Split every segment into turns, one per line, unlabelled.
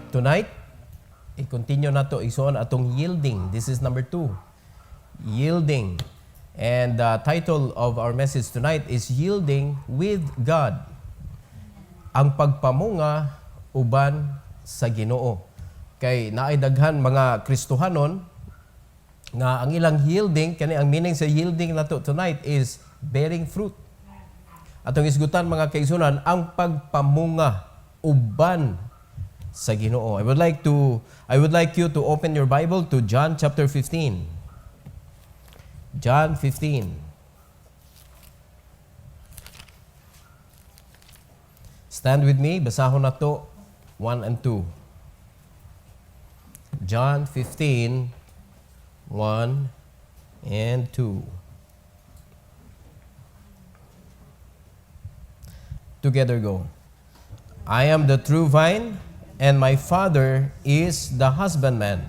tonight, i-continue na to ison atong yielding. This is number 2. Yielding. And the title of our message tonight is Yielding with God. Ang pagpamunga uban sa Ginoo. Kay naay daghan mga Kristohanon nga ang ilang yielding, kani ang meaning sa yielding nato tonight is bearing fruit. Atong isgutan mga kaigsunan, ang pagpamunga uban sa Ginoo. I would like you to open your Bible to John chapter 15. John 15. Stand with me, basahon na to 1 and 2. John 15, 1 and 2. Together go. I am the true vine, and my Father is the husbandman.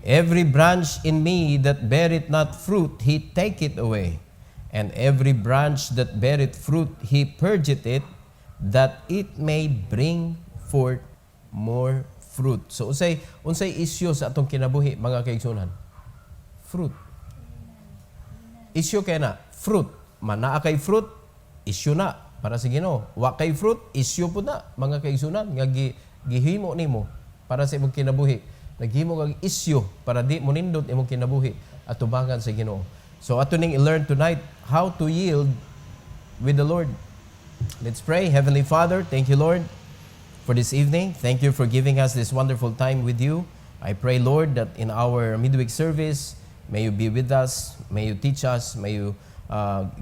Every branch in me that beareth not fruit, he taketh away. And every branch that beareth fruit, he purgeth it, that it may bring forth more fruit. So, unsay issue sa atong kinabuhi, mga kaigsunan? Fruit. Issue kay na, fruit. Manaa kay fruit, issue na. Para sa Ginoo, wa kay fruit, issue po na, mga kaigsunan, nga gihimo nimo para sa imong kinabuhi. Naghimo kag issue para di mo nindot imong kinabuhi at tubangan sa Ginoo. So ato ning i-learn tonight how to yield with the Lord. Let's pray. Heavenly Father, thank you, Lord, for this evening. Thank you for giving us this wonderful time with you. I pray, Lord, that in our midweek service, may you be with us, may you teach us, may you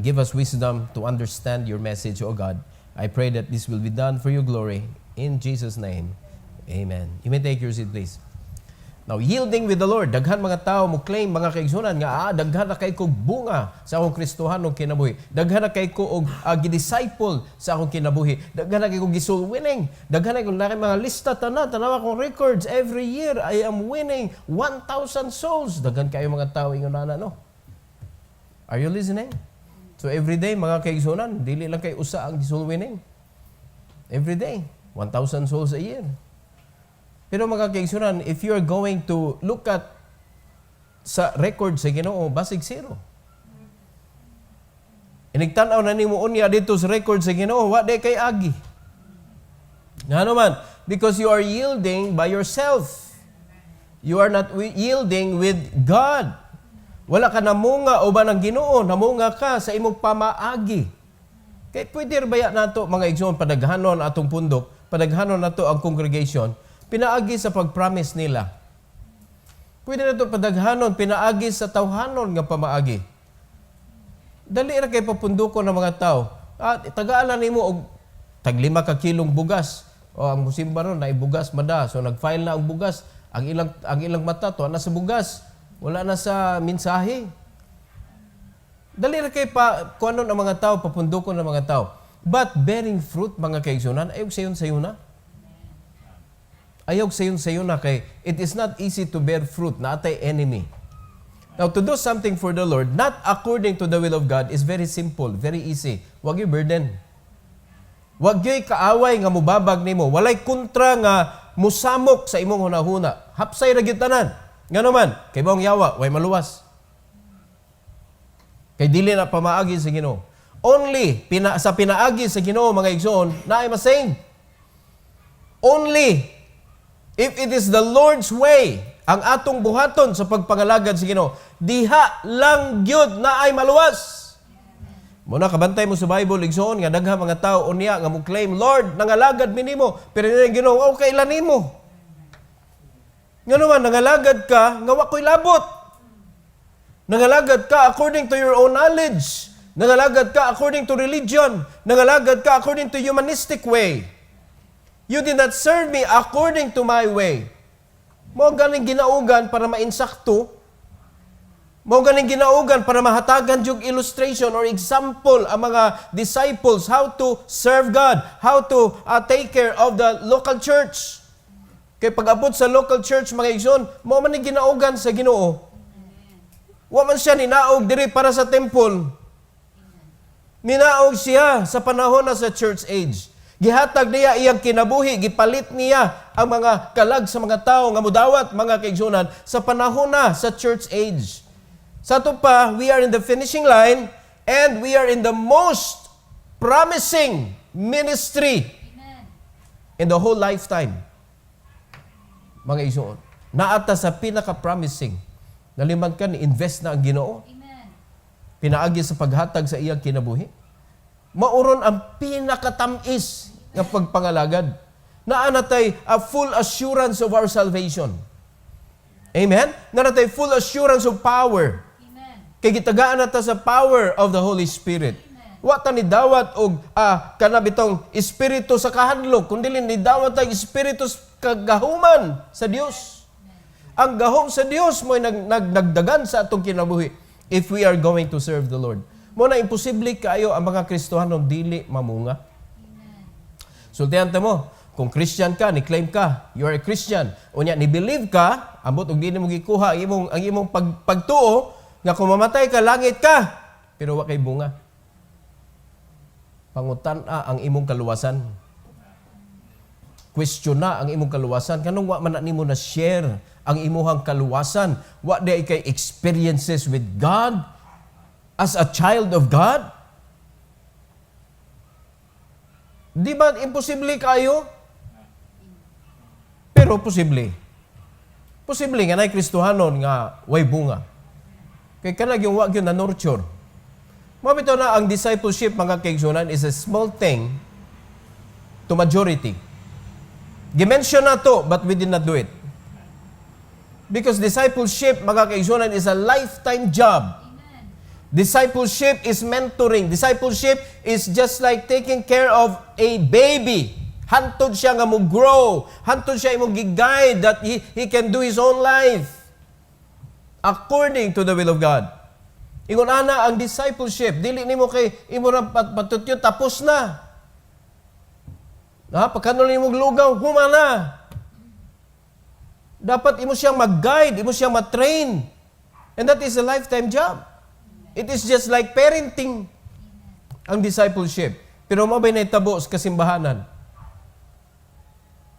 give us wisdom to understand your message, O God. I pray that this will be done for your glory. In Jesus' name, amen. You may take your seat, please. Now, yielding with the Lord. Daghan mga tao mo claim, mga kaigsunan, nga daghan na kay ko bunga sa akong Kristohanong kinabuhi. Daghan na kay ko gi-disciple sa akong kinabuhi. Daghan na kay ko gi-soul winning. Daghan na kay mga lista tanawa kong records. Every year, I am winning 1,000 souls. Daghan kayo mga tao ingon na, no? Are you listening? So every day, mga kaigsunan, dili lang kay usa ang soul winning. Every day, 1,000 souls a year. Pero mga kaigsunan, if you're going to look at sa record sa Ginoo, basig zero. Inigtanaw na nimo unya dito sa record sa Ginoo, wa day kay agi. Nga naman, because you are yielding by yourself. You are not yielding with God. Wala ka namunga o ba ng Ginoo, namunga ka sa imong pamaagi. Kaya pwede baya nato mga igsoon padaghanon atong pundok, padaghanon nato ang congregation, pinaagi sa pag-promise nila. Pwede nato padaghanon, pinaagi sa tawhanon nga pamaagi. Dali ra kay papundukon ng mga tao. At tagaalan nimo og tag 5 ka kilong bugas. O ang musimba ron na bugas mada, so nag-file na ang bugas, ang ilang mata to na sa bugas. Wala na sa mensahe. Dali ra kay kuanon ang mga tao, papundukon ng mga tao. But bearing fruit, mga kaigsunan, ayog sayon na. Ayog sayon na kay it is not easy to bear fruit na atay enemy. Now, to do something for the Lord, not according to the will of God, is very simple, very easy. Wag yung burden. Wag yung kaaway nga mubabag nimo. Walay kontra nga musamok sa imong hunahuna. Hapsay ra gyud tanan. Nga naman, kay bawang yawa, way maluwas. Kay dili na pamaagi sa Ginoo. Only sa pinaagi sa Ginoo, mga igsoon, na ay masing. Only if it is the Lord's way, ang atong buhaton sa pagpangalagad sa Ginoo, diha lang gyud na ay maluwas. Muna kabantay mo sa Bible, igsoon, nga dagha mga tao unya nga mo claim, Lord, nangalagad mi nimo, pero ni Ginoo, okay lang nimo. Nga naman, nangalagad ka, nga wako'y labot. Nangalagad ka according to your own knowledge. Nangalagad ka according to religion. Nangalagad ka according to humanistic way. You did not serve me according to my way. Mo ganing ginaugan para mainsakto. Mo ganing ginaugan para mahatagan yung illustration or example ang mga disciples how to serve God, how to take care of the local church. Kay pag-abot sa local church, mga igsoon, mo man ni ginaugan sa Ginoo. Wa man siya ninaog diri para sa temple. Ninaog siya sa panahon na sa church age. Gihatag niya iyang kinabuhi, gipalit niya ang mga kalag sa mga tao nga mudawat, mga kaigsunan, sa panahon na sa church age. Sa ito pa, we are in the finishing line and we are in the most promising ministry in the whole lifetime. Mga igsuon, naata sa pinaka-promising. Nalimang ka, ni-invest na ang Ginoo. Pinaagi sa paghatag sa iyang kinabuhi. Mauron ang pinakatamis ng pagpangalagad. Naanatay a full assurance of our salvation. Amen? Naanatay full assurance of power. Kay gitagaan nata sa power of the Holy Spirit. Wata ni dawat og kanabitong espiritu sa kahadlok, kundi ni dawat ang espiritu sa kagahuman sa Dios. Ang gahom sa Dios mo nagdagan sa atong kinabuhi if we are going to serve the Lord. Muna imposible kayo ang mga Kristohanong dili mamunga. Sultihan mo, kung Christian ka, ni-claim ka, you are a Christian, unya ni-believe ka, ambot og dili mo gikuha ang imong pagtuo nga kung mamatay ka, langit ka, pero wa kay bunga. Pangutan-a ang imong kaluwasan. Question na ang imong kaluwasan. Kanong wa man nimo na share ang imong kaluwasan? Wa day kay experiences with God as a child of God? Di ba imposible kayo? Pero posible. Posible nga na'y Kristohanon nga way bunga. Kaya kanag yung wag yun na nurture. Mabito na ang discipleship, mga kaigsunan, is a small thing to majority. Gimension na to, but we did not do it. Because discipleship, mga kaigsunan, is a lifetime job. Discipleship is mentoring. Discipleship is just like taking care of a baby. Hantod siya nga mo grow. Hantod siya imong gi-guide that he can do his own life according to the will of God. Ingon ana ang discipleship, dili nimo kay imo ra patutyo tapos na. Pagkano nimo lugaw, huma na. Dapat imo siyang mag-guide, imo siyang ma-train. And that is a lifetime job. It is just like parenting ang discipleship. Pero mabay na itabo sa kasimbahanan.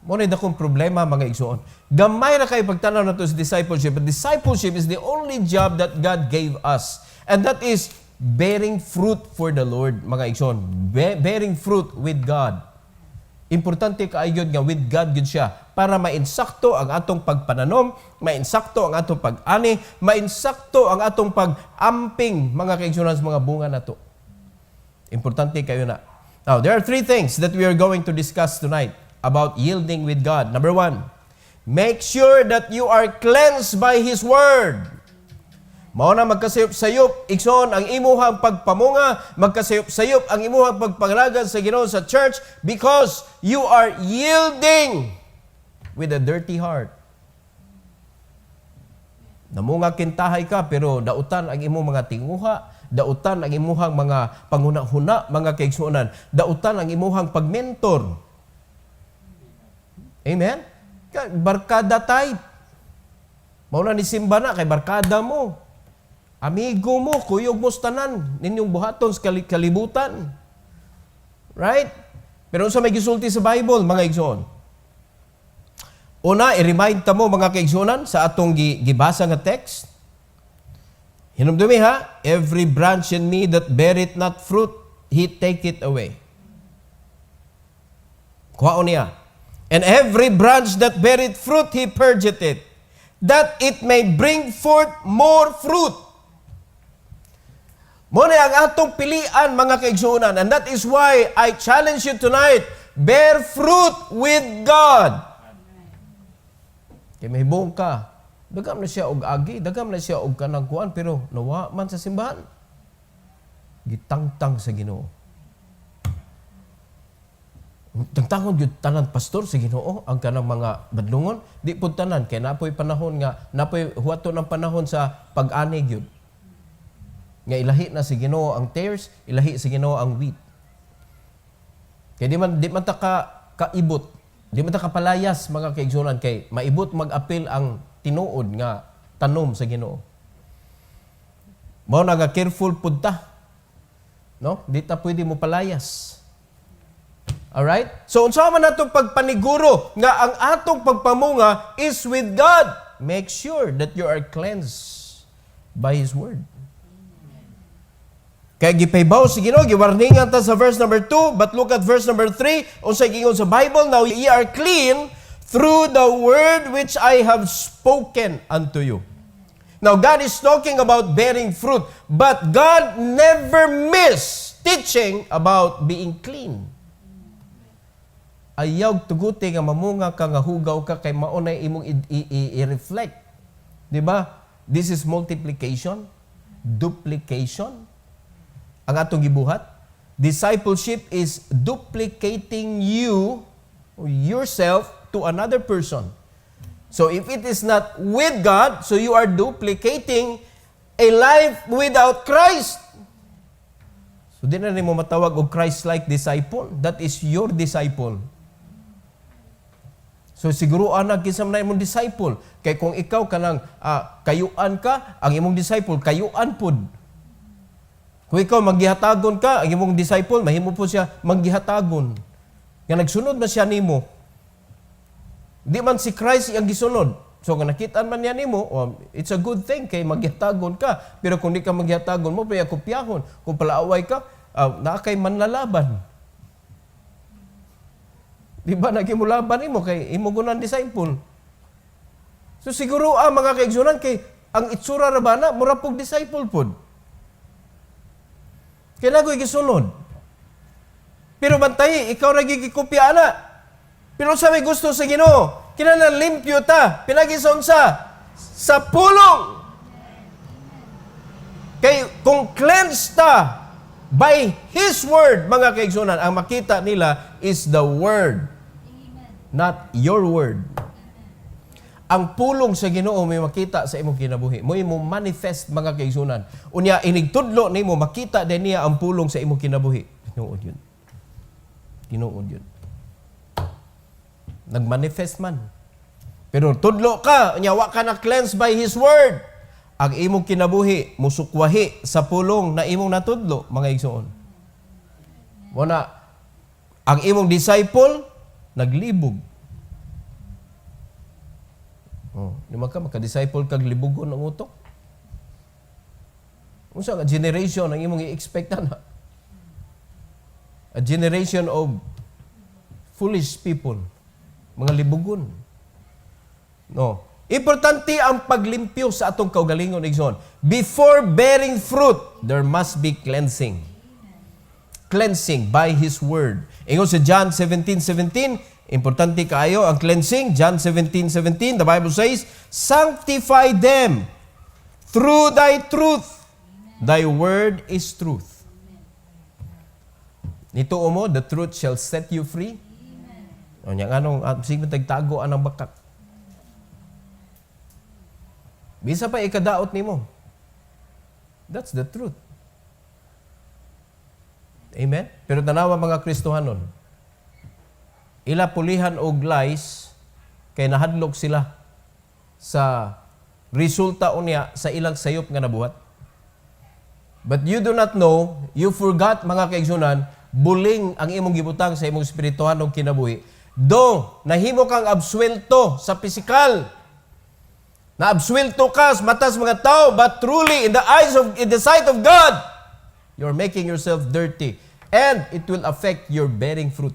Muna dakong problema, mga igsoon. Gamay na kayo pagtanaw na ito sa discipleship. But discipleship is the only job that God gave us. And that is bearing fruit for the Lord, mga igsoon. Bearing fruit with God. Importante kaayod nga with God yun siya para mainsakto ang atong pagpananom, mainsakto ang atong pag-ani, mainsakto ang atong pag-amping, mga kaigsunan sa mga bunga na to. Importante kayo na. Now, there are 3 things that we are going to discuss tonight about yielding with God. Number 1, make sure that you are cleansed by His Word. Mao na magkasayop-sayop, igsoon ang imuhang pagpamunga, magkasayop-sayop ang imuhang pagpangalagad sa Ginoo sa church because you are yielding with a dirty heart. Namunga kintahay ka pero dautan ang imong mga tinguha, dautan ang imuhang mga panghuna-huna, mga kaigsuonan, dautan ang imuhang pagmentor. Amen? Barkada type. Mao na ni simba na kay barkada mo. Amigo mo, kuyog mo tanan, ninyong buhaton sa kalibutan. Right? Pero sa may gisulti sa Bible, mga igsoon. Una, i-remind ta mo, mga kaigsuonan, sa atong gibasa nga text. Hinumdumi ha, every branch in me that beareth not fruit, He take it away. Kuhaon niya. And every branch that beareth fruit, He purgeth it, that it may bring forth more fruit. Muna ang atong pilian, mga kaigsuonan. And that is why I challenge you tonight, bear fruit with God. Kaya may buong ka. Dagam na siya og agi, dagam na siya og kanagkuan, pero nawa man sa simbahan. Gitangtang sa Ginoo. Tangtangon gyud tanan pastor sa Ginoo ang kanang mga badlungon, di pud tanan kay napoy panahon nga napoy huwaton ang panahon sa pag-ani gyud. Nga ilahi na si Ginoo ang tares, ilahi si Ginoo ang wheat. Kaya di man ta kaibot, di man ta kapalayas, mga kaigsuonan, kay maibot mag-apil ang tinuod nga tanom sa Ginoo. Mao na nga careful pud ta. No? Di ta pwede mo palayas. Alright? So, unsa man natong pagpaniguro nga ang atong pagpamunga is with God. Make sure that you are cleansed by His Word. Kaya gipaybaw si Ginoo, giwarningan ta sa verse number 2, but look at verse number 3, unsay giingon sa Bible, now ye are clean through the word which I have spoken unto you. Now, God is talking about bearing fruit, but God never miss teaching about being clean. Ayaw tuguti nga mamunga ka nga hugaw ka kay maunay imong i-reflect. Di ba? This is multiplication, duplication. Ang atong gibuhat, discipleship is duplicating you or yourself to another person. So if it is not with God, so you are duplicating a life without Christ. So di na mo matawag og Christ-like disciple. That is your disciple. So siguro anak kisam na imong disciple. Kay kung ikaw kanang kayuan ka, ang imong disciple kayuan pud. Kung ikaw maghihatagon ka, ang imong disciple mahimo po siya maghihatagon. Nga nagsunod man siya nimo. Di man si Christ ang gisunod. So kung nakitaan man niya nimo, it's a good thing kay maghihatagon ka. Pero kung di ka maghihatagon mo, pwede kopyahon. Kung palaaway ka, naa kay manlalaban. Di ba nagimulaban nimo kay imo gunan disciple? So siguro mga kaigsunan kay ang itsura ra bana mura pog disciple pod. Kaya nagoy gisunod. Pero bantay, ikaw nagigikopya na. Pero sa may gusto sa Ginoo, kinahanglan limpyo ta, pinagison sa pulong. Kay kung cleansed ta by His Word, mga kaigsunan, ang makita nila is the Word, not your word. Ang pulong sa Ginoo may makita sa imong kinabuhi. Mo imo manifest, mga kaigsunan. Unya inigtudlo nimo makita din niya ang pulong sa imong kinabuhi. Tinuod yun. Tinuod yun. Nagmanifest man. Pero tudlo ka, unya wa ka na cleansed by His Word. Ang imong kinabuhi musukwahi sa pulong na imong natudlo, mga igsoon. Muna ang imong disciple naglibog. Di ka maka-disciple kag libugon ng utok. Unsa nga generation ang imong i-expect na? A generation of foolish people. Mga libugon. No. Importante ang paglimpyo sa atong kaugalingon, igsoon. Before bearing fruit, there must be cleansing. Cleansing by His Word. Ingon sa John 17:17, importante kaayo ang cleansing. John 17:17, the Bible says, sanctify them through thy truth. Thy word is truth. Nito mo, the truth shall set you free. O niyang anong, sige tagtago anang bakak. Bisa pa ikadaot nimo. That's the truth. Amen? Pero tanawa mga Kristohanon, ila pulihan og lies kay nahadlok sila sa resulta unya sa ilang sayop nga nabuhat. But you do not know, you forgot, mga kaigsunan, buling ang imong gibutang sa imong espirituhan og kinabuhi. Do nahimo kang absuelto sa pisikal. Na absuelto ka sa matas mga tao, but truly in the sight of God, you're making yourself dirty and it will affect your bearing fruit.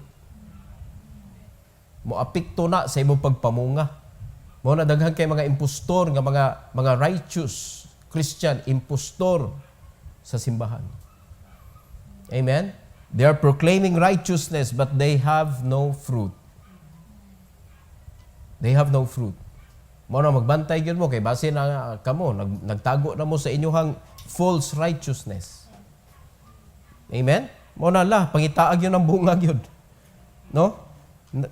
Moapekto na sa imong pagpamunga. Mo na daghan kay mga impostor nga mga righteous Christian impostor sa simbahan. Amen. They are proclaiming righteousness but they have no fruit. They have no fruit. Mo na magbantay gyud mo kay base na kamo nagtago na mo sa inyong false righteousness. Amen. Mo na pangitaag yun ang bunga gyud. No?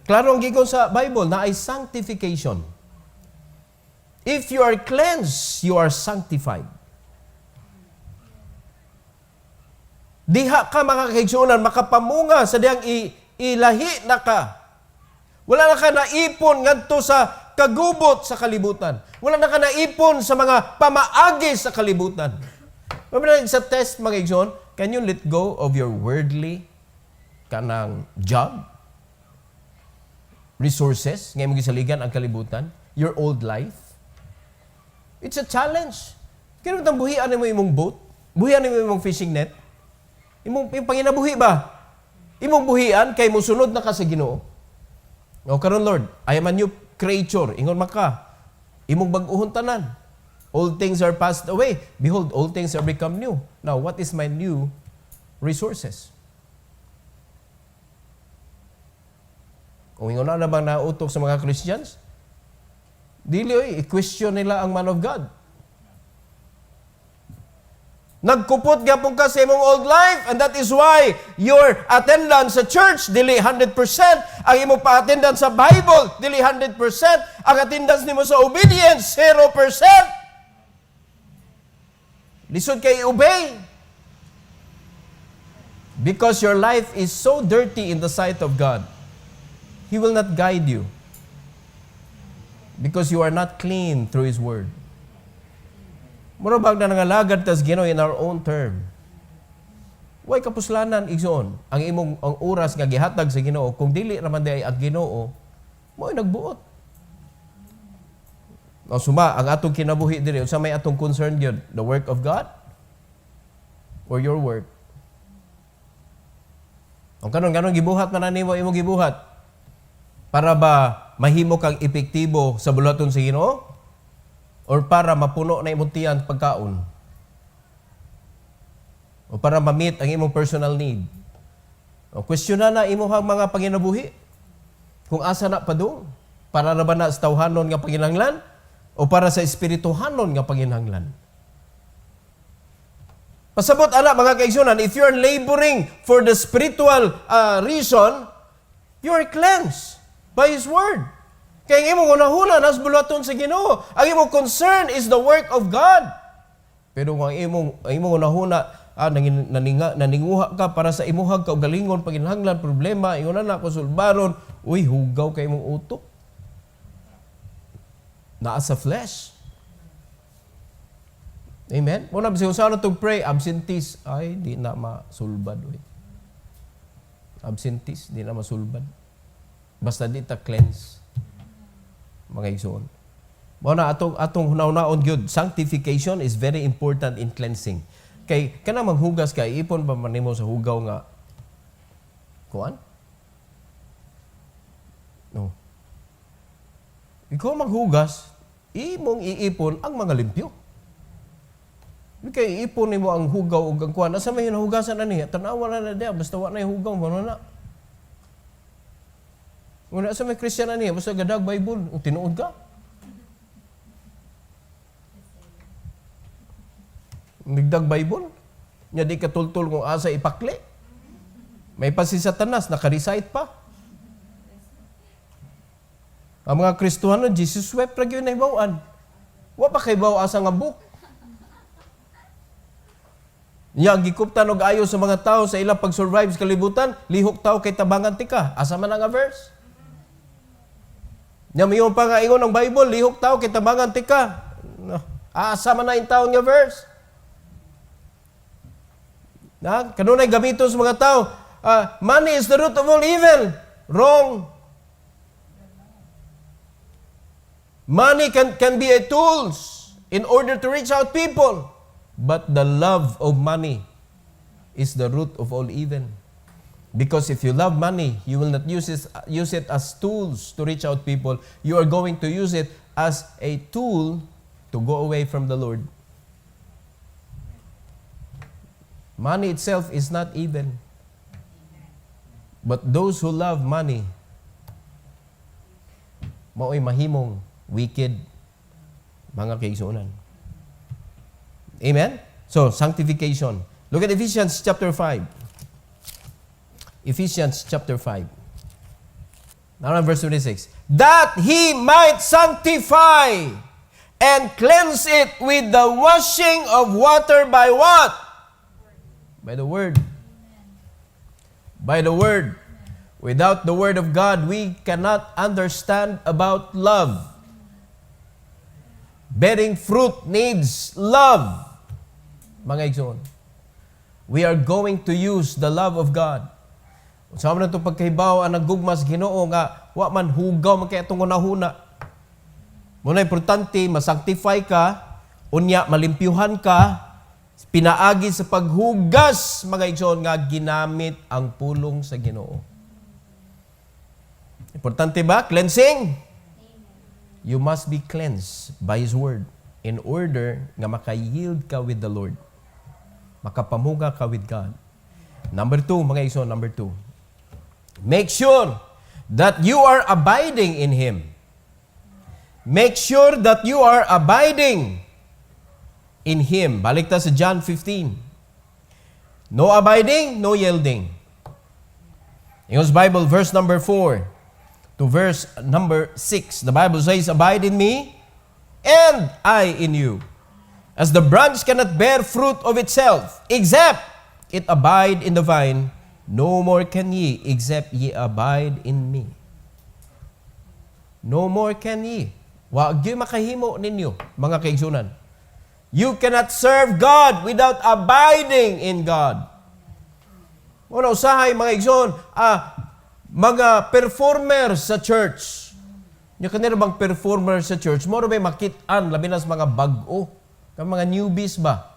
Klaro ang gigon sa Bible na ay sanctification. If you are cleansed, you are sanctified. Diha ka, mga kaigsunan, makapamunga sa diyang ilahi na ka. Wala na ka naipon ngadto sa kagubot sa kalibutan. Wala na ka naipon sa mga pamaagi sa kalibutan. Mabalik sa test, mga kaigsunan, can you let go of your worldly kanang job? resources nga imong gisaligan ang kalibutan, your old life. It's a challenge. Kaya naman buhian mo imong boat, buhian mo imong fishing net. Imong panginabuhi ba? Imong buhian kay musunod na ka sa Ginoo. O karon Lord, I am a new creature. Ingon maka, imong bag-uhon tanan. Old things are passed away. Behold, all things are become new. Now, what is my new resources? Kung ingon na bang nautok sa mga Christians, dili i-question nila ang man of God. Nagkupot gapon ka sa imong old life, and that is why your attendance sa church dili 100%, ang imong pa-attendance sa Bible dili 100%, ang attendance nimo sa obedience 0%. Lisod kay obey. Because your life is so dirty in the sight of God, He will not guide you. Because you are not clean through His Word. Mura bag na nangalagad tas Ginoo in our own term. Way kapuslanan igsoon ang oras nga gihatag sa Ginoo kung dili ra man ay ang Ginoo mo'y nagbuot. O suma ang atong kinabuhi diri unsa may atong concern gyud, the work of God or your work. Ang kanon gibuhat man nimo imong gibuhat para ba mahimo kang epektibo sa bulaton sa Ginoo? Or para mapuno na imong tiyan pagkaon? O para ma-meet ang imong personal need? O questionan na imong mga panginabuhi? Kung asa na padung? Para na ba na sa tawhanon nga panginahanglan? O para sa espirituhanon nga panginahanglan? Pasabot ana mga kaigsunan, if you are laboring for the spiritual reason, you are cleansed by His Word. Kaya ang imong unahuna nas bulaton sa Ginoo. Ang imong concern is the work of God. Pero kung ang imong unahuna naninguha ka para sa imuhag kaugalingon, paginahanglan, problema, ingon na konsulbaron, uy, hugaw kay imong utok. Naa sa flesh. Amen? Muna bisig usaha na to pray, absentee, ay di na masulbad. Uy. Absentee, di na masulbad. Basta di ta cleanse. Mga igsoon. Muna atong hunaw-naon gyud, sanctification is very important in cleansing. Kay kana maghugas kay ipon ba man nimo sa hugaw nga kuan? No. Ikaw maghugas, imong iipon ang mga limpyo. Kay iipon nimo ang hugaw ug ang kuan, asa may hugasan ani? Tan-awa na dia, basta wa na hugaw mo na. Kung sa may Christian ani, basta gadag Bible, tinuod ka. Nagdag Bible, nya di ka tultul kung asa ipakli. May pa si Satanas, naka-recite pa. Ang mga Kristohano, Jesus wept ra gyud na hibaw-an. Wa pa kay baw asa nga book. Nya gikuptan og ayo sa mga tao sa ilang pag-survive sa kalibutan, lihok tao kay tabangan tika. Asa man nga verse? Nya mayon pa nga ingon ng Bible, lihok tao kay tabangan tika. Asa man na in taon nga verse? Na kanunay gamiton sa mga tao, money is the root of all evil. Wrong. Money can be a tools in order to reach out people, but the love of money is the root of all evil. Because if you love money, you will not use it as tools to reach out people. You are going to use it as a tool to go away from the Lord. Money itself is not evil. But those who love money, mao'y mahimong wicked mga kaigsuonan. Amen? So, sanctification. Look at Ephesians chapter 5. Ephesians chapter 5. Now verse 26. That He might sanctify and cleanse it with the washing of water by what? By the Word. By the Word. Without the Word of God, we cannot understand about love. Bearing fruit needs love. Mga igsoon. We are going to use the love of God. Sa man itong pagkahibaw ang naggugmas Ginoo nga wa man hugaw man kay atong hunahuna. Muna importante, masanctify ka, unya malimpyuhan ka, pinaagi sa paghugas, mga igsoon, nga ginamit ang pulong sa Ginoo. Importante ba? Cleansing? You must be cleansed by His Word in order nga maka-yield ka with the Lord. Makapamuga ka with God. Number 2, mga igsoon, number 2. Make sure that you are abiding in Him. Make sure that you are abiding in Him. Balik ta sa John 15. No abiding, no yielding. English Bible, verse number 4 to verse number 6. The Bible says, abide in me, and I in you. As the branch cannot bear fruit of itself, except it abide in the vine, no more can ye, except ye abide in me. No more can ye. Wag yung makahimo ninyo, mga kaigsunan. You cannot serve God without abiding in God. Una usahay, mga igsoon, mga performers sa church. Yung kanina bang performer sa church, mo may makitaan, labi na sa mga bag-o, mga newbies ba?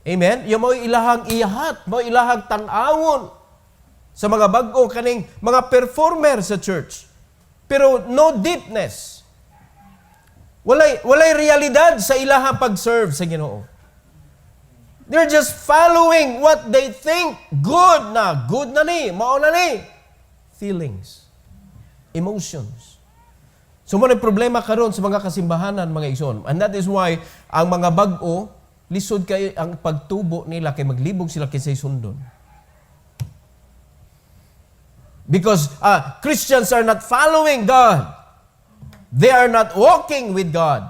Amen? Yung mo ilahang iyahat, mo ilahang tanawon sa mga bag-o, kaning mga performer sa church. Pero no deepness. Walay realidad sa ilahang pag-serve sa Ginoo. They're just following what they think good na. Good na ni, mao na ni. Feelings. Emotions. So mo problema karon sa mga kasimbahanan, mga igsoon. And that is why ang mga bag-o lisod kay ang pagtubo nila kay maglibog sila kisay sundon. Because Christians are not following God. They are not walking with God.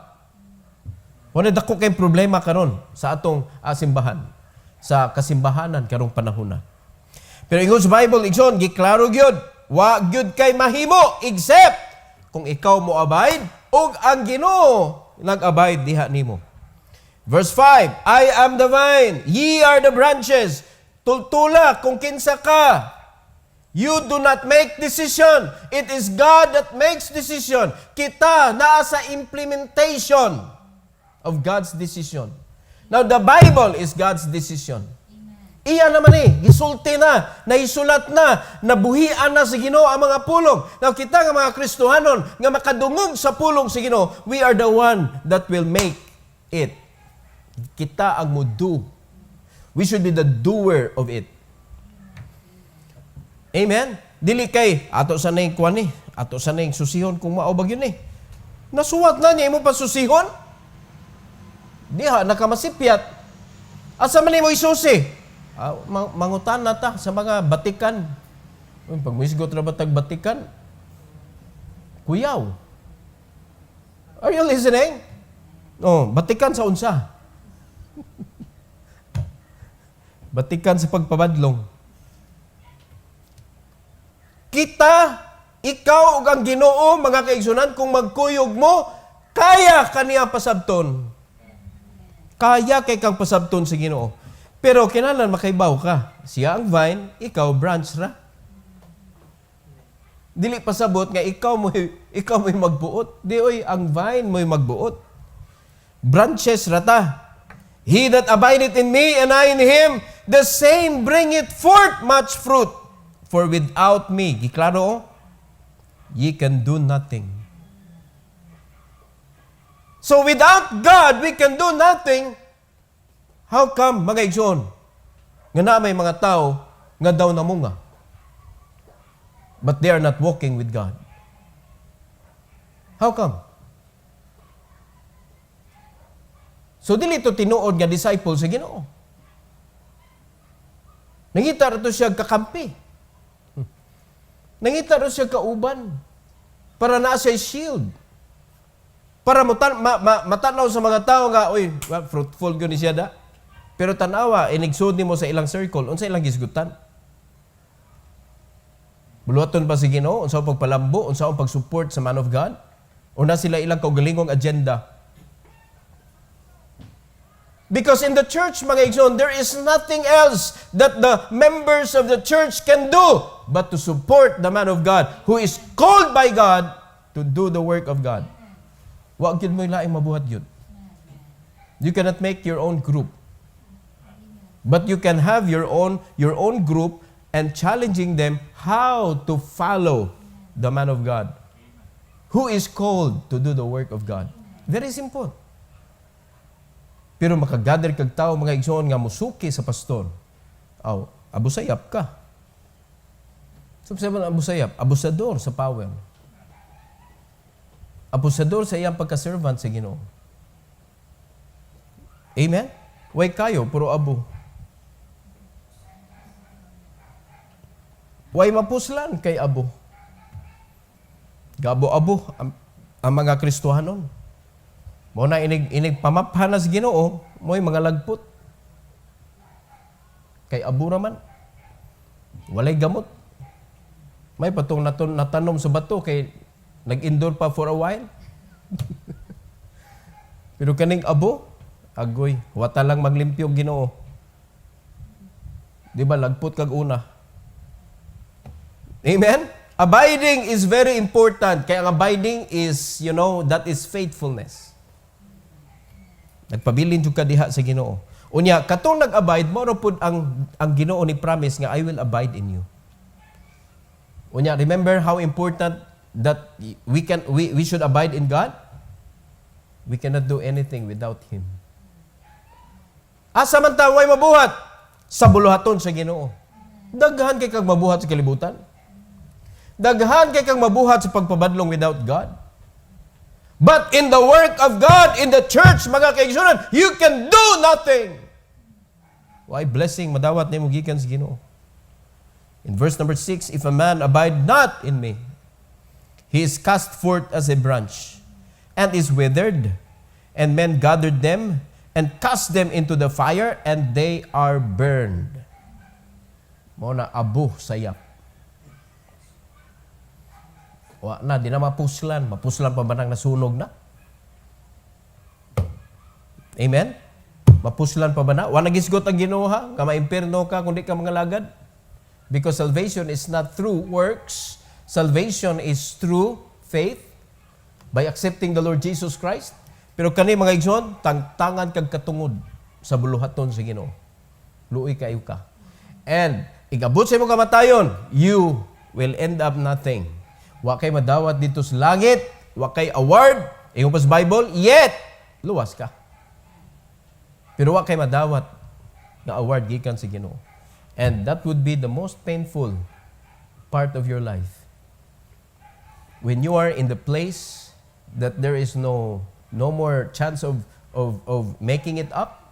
Wala dako kay problema karon sa atong simbahan, sa kasimbahanan karong panahon na. Pero ingon sa Bible, igsoon, giklaro gyud, wa gyud kay mahimo except kung ikaw mo abide ug ang Ginoo nag-abide diha nimo. Verse 5, I am the vine, ye are the branches. Tultula kung kinsa ka. You do not make decision. It is God that makes decision. Kita naa sa implementation of God's decision. Now, the Bible is God's decision. Iya naman gisulti na, naisulat na, nabuhian na sa Ginoo ang mga pulong. Now, kita nga mga Kristohanon, nga makadungog sa pulong sa Ginoo, we are the one that will make it. Kita ang do. We should be the doer of it. Amen? Dili kay, ato sa nang kuwan ni, ato sa nang susihon kung maubag yun ni. Nasuwat na niya, mo pa susihon? Diha, nakamasipyat. Asa man mo isusi? Mangutan na ta sa mga batikan. Pag misgot na batag batikan, kuyaw. Are you listening? Oh, batikan sa unsa. Batikan sa pagpabadlong. Kita, ikaw ug ang Ginoo, mga kaigsunan, kung magkuyog mo, kaya kaniya pasabton. Kaya kay kang pasabton sa Ginoo. Pero kinahanglan makaibaw ka. Siya ang vine, ikaw branch ra. Dili pasabot nga ikaw mo magbuot. Di oy ang vine mo magbuot. Branches rata. He that abideth in me and I in him, the same bringeth forth much fruit. For without me, giklaro, ye can do nothing. So without God, we can do nothing. How come, mga igsoon, nga na may mga tao nga daw namunga, but they are not walking with God? How come? So dili to tinuod nga disciple sa Ginoo. Nangita rato siya kakampi. Nangita rin siya kauban para naa siya shield. Para matanaw sa mga tao nga, oy, fruitful yun siya da. Pero tanawa, inigsud mo sa ilang circle, unsa ilang gisgutan. Buluhaton pa si Ginoo, unsa ang pagpalambo, unsa ang pag-support sa man of God, o na sila ilang kaugalingong agenda. Because in the church, mga igsoon, there is nothing else that the members of the church can do but to support the man of God who is called by God to do the work of God. Wa gyud mo laing mabuhat gyud. You cannot make your own group. But you can have your own group and challenging them how to follow the man of God who is called to do the work of God. Very simple. Pero makagather kag tao mga igsoon nga musuki sa pastor. Abusayap ka. So sabi man abusayap, abusador sa power. Abusador sa iyang pagka-servant sa Ginoo. Amen? Way kayo, puro abo. Way mapuslan kay abo. Gabo-abo ang mga Kristohanon. Mo na inig pamaphanas Ginoo, mo'y mga lagpot. Kay abo raman. Walay gamot. May patong natanom sa bato kay nag-indoor pa for a while. Pero kaning abo, agoy, wata lang maglimpyo Ginoo. Di ba lagpot kag una? Amen? Abiding is very important. Kaya ang abiding is, that is faithfulness. Nagpabilin jud ka diha sa Ginoo. Unya, katong nag-abide, mao pud ang Ginoo ni promise nga I will abide in you. Unya, remember how important that we should abide in God? We cannot do anything without Him. Asa man ta way mabuhat? Sa buluhaton sa Ginoo. Daghan kay kag mabuhat sa kalibutan. Daghan kay kag mabuhat sa pagpabadlong without God. But in the work of God, in the church, mga kaigsunan, you can do nothing. Why blessing madawat nimo gikan sa Ginoo. In verse number 6, if a man abide not in me, he is cast forth as a branch, and is withered, and men gathered them, and cast them into the fire, and they are burned. Mo na abo sayap. Wa na, di na mapuslan. Mapuslan pa ba nang nasunog na? Amen? Mapuslan pa ba na? Wa nagisgot ang Ginoo ha? Nga maimperno ka kundi ka mga lagad? Because salvation is not through works. Salvation is through faith by accepting the Lord Jesus Christ. Pero kani mga igsoon, tangtangan kag katungod sa buluhaton sa Ginoo. Luoy kayo ka. And igabot sa imong kamatayon, you will end up nothing. Wa kay madawat dito sa langit, wa kay award, ingon pa sa Bible, yet luwas ka. Pero wa kay madawat na award gikan sa Ginoo. And that would be the most painful part of your life. When you are in the place that there is no more chance of making it up.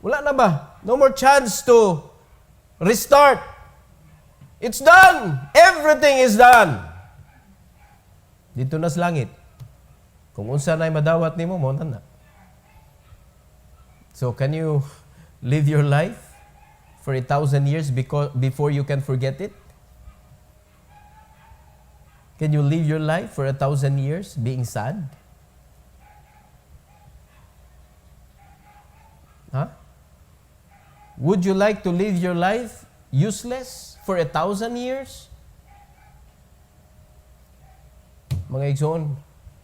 Wala na ba? No more chance to restart. It's done. Everything is done. Dito na sa langit. Kung unsa na'y madawat nimo, mo na. So can you live your life for 1,000 years before you can forget it? Can you live your life for 1,000 years being sad? Huh? Would you like to live your life useless for 1,000 years? Mga igsoon,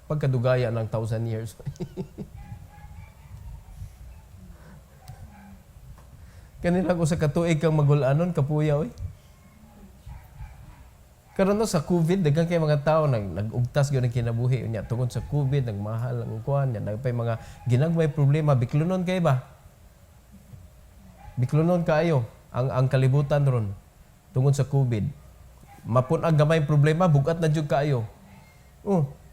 pagkadugaya ng 1,000 years. Kanila ko sa katuig kang magulanon, kapuya, oy. Karon sa COVID, daghang kay mga tao nag-ugtas gyud ang kinabuhi unya tungod sa COVID, nagmahal ang kuan, nagpay mga ginagmay problema, biklonon kay ba? Biklonon kaayo ang kalibutan ron tungod sa COVID. Mapunag gamay problema, bugat na jud kaayo.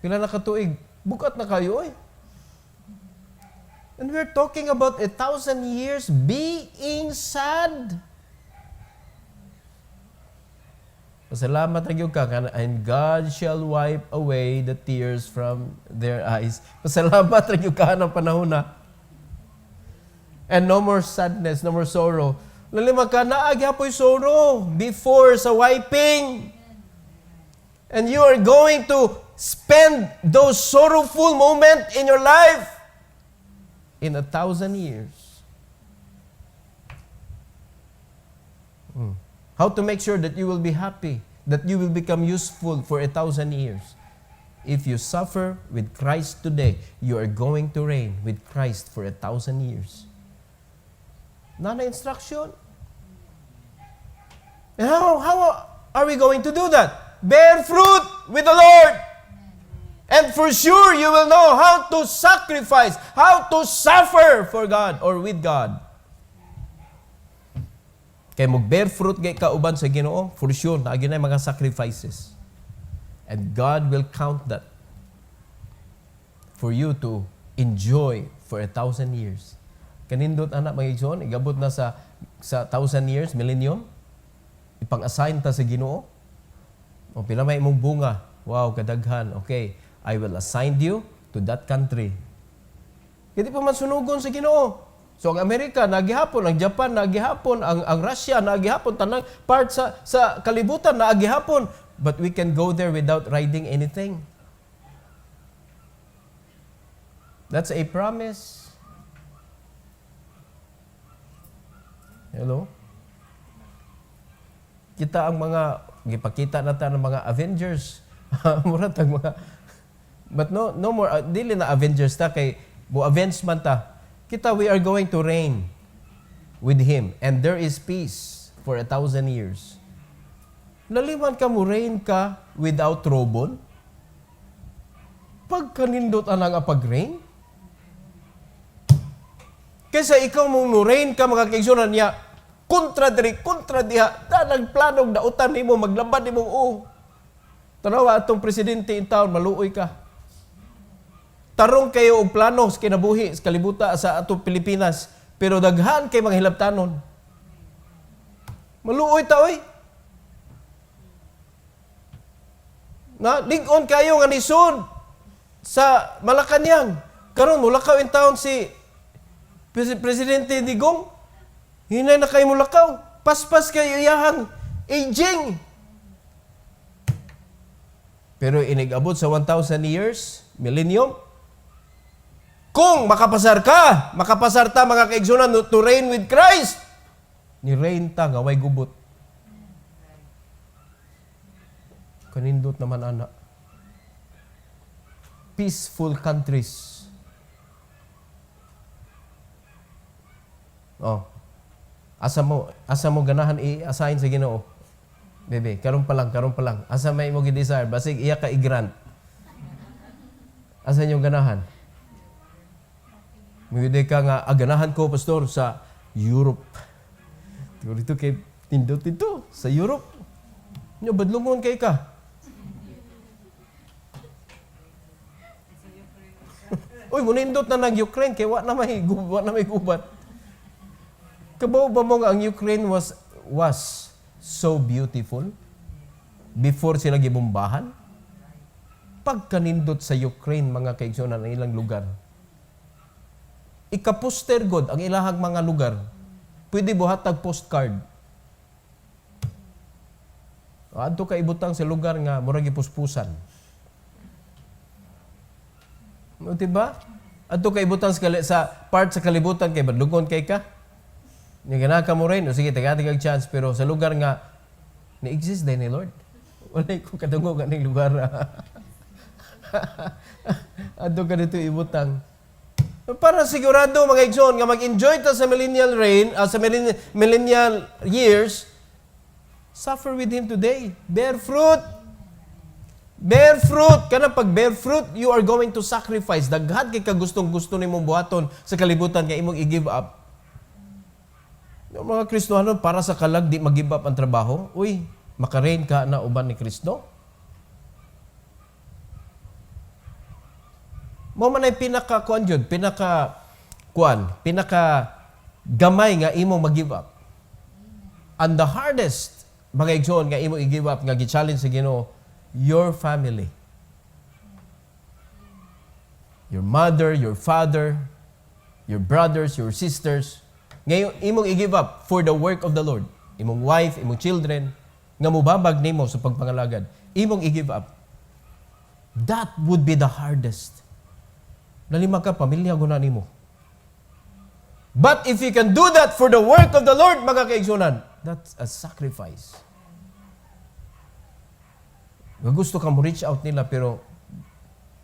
Pila na katuig, bugat na kayo oy. And we're talking about 1,000 years being sad. Pasalamat ra gyud ka, and God shall wipe away the tears from their eyes. Pasalamat ra gyud ka ng panahon na. And no more sadness, no more sorrow. Lalima ka na agyapoy sorrow before sa wiping. And you are going to spend those sorrowful moments in your life in 1,000 years. How to make sure that you will be happy, that you will become useful for 1,000 years. If you suffer with Christ today, you are going to reign with Christ for 1,000 years. Not an instruction. And how are we going to do that? Bear fruit with the Lord. And for sure, you will know how to sacrifice, how to suffer for God or with God. Kaya mag-bear fruit kay kauban sa Ginoo, for sure, naagin na mga sacrifices. And God will count that for you to enjoy for 1,000 years. Kanindot anak mga igsoon, igabot na sa 1,000 years, millennium, ipang-assign ta sa Ginoo. O pila may imong bunga. Wow, kadaghan. Okay, I will assign you to that country. Hindi pa man sunugon sa Ginoo. So ang Amerika nagihapon, ang Japan nagihapon, ang Russia nagihapon, tanang part sa kalibutan nagihapon. But we can go there without riding anything. That's a promise. Hello? Kita ang mga gipakita natin ng mga Avengers. Mura tag mga but no more dili na Avengers ta kay mo avenge man ta. Kita, we are going to reign with Him. And there is peace for 1,000 years. Laliman ka mo, reign ka without trouble? Pagkanindot anang pag-reign? Kaysa ikaw mo reign ka, mga kaigsunan niya, kontra diha, nagplanog na utan ni mo, maglabad ni mo, tanawa atong presidente in town, maluoy ka. Tarong kayo og plano sa kinabuhi sa kalibutan sa atong Pilipinas, pero daghan kay mga hilabtanon. Maluoy ta oy. Na lig-on kayo nga nisod sa Malacañang. Karon mulakaw in town si Presidente Digong. Hinay na kayo mulakaw. Paspas kayo iyahang aging. Pero inigabot sa 1,000 years, millennium, kung makapasar ta mga kaigsunan to reign with Christ, ni reign ta nga way gubot. Kanindot naman anak. Peaceful countries. Oh. Asa mo ganahan i-assign sa Ginoo. Bebe, karon pa lang. Asa may mo gi-desire, basig iya ka i-grant. Asa yung ganahan? Mugide ka nga, aganahan ko, pastor, sa Europe. Dito kay tindot ito, sa Europe. Nyo, badlungon kay ka. Uy, munindot na ng Ukraine, kay wa na may gubat. Kabaw ba mo nga ang Ukraine was so beautiful before sila gibombahan? Pagkanindot sa Ukraine, mga kaigsunan ng ilang lugar, ikaposter god ang ilahang mga lugar. Pwede buhatag postcard. Adto ka ibutang sa lugar nga murag ipuspusan. No, diba? Adto ka ibutang sa part sa kalibutan kay badlugon kay ka. Ni gana ka mo rin, o sige, tagatig chance, pero sa lugar nga ni-exist din ni Lord. Wala ko kadungog ang lugar. Adto ka dito ibutang. Para sigurado mga igsoon nga mag-enjoy ta sa millennial reign, sa millennial years, suffer with Him today. Bear fruit. Bear fruit. Kana pag bear fruit, you are going to sacrifice. Daghan kay kagustong-gusto nimong buhaton sa kalibutan nga imong i-give up. Yung mga Kristohano para sa kalag di mag-give up ang trabaho, uy, makareign ka na uban ni Kristo. Mo man ay pinaka gamay nga imo mag-give up. And the hardest mga igsoon nga imo i-give up nga gi-challenge sa Ginoo, your family. Your mother, your father, your brothers, your sisters, ngayon imong i-give up for the work of the Lord. Imong wife, imong children nga mubabag nimo sa pagpangalagad. Imong i-give up. That would be the hardest. Nalima ka, pamilya guna nimo. But if you can do that for the work of the Lord, mga kaigsunan, that's a sacrifice. Gusto kang reach out nila, pero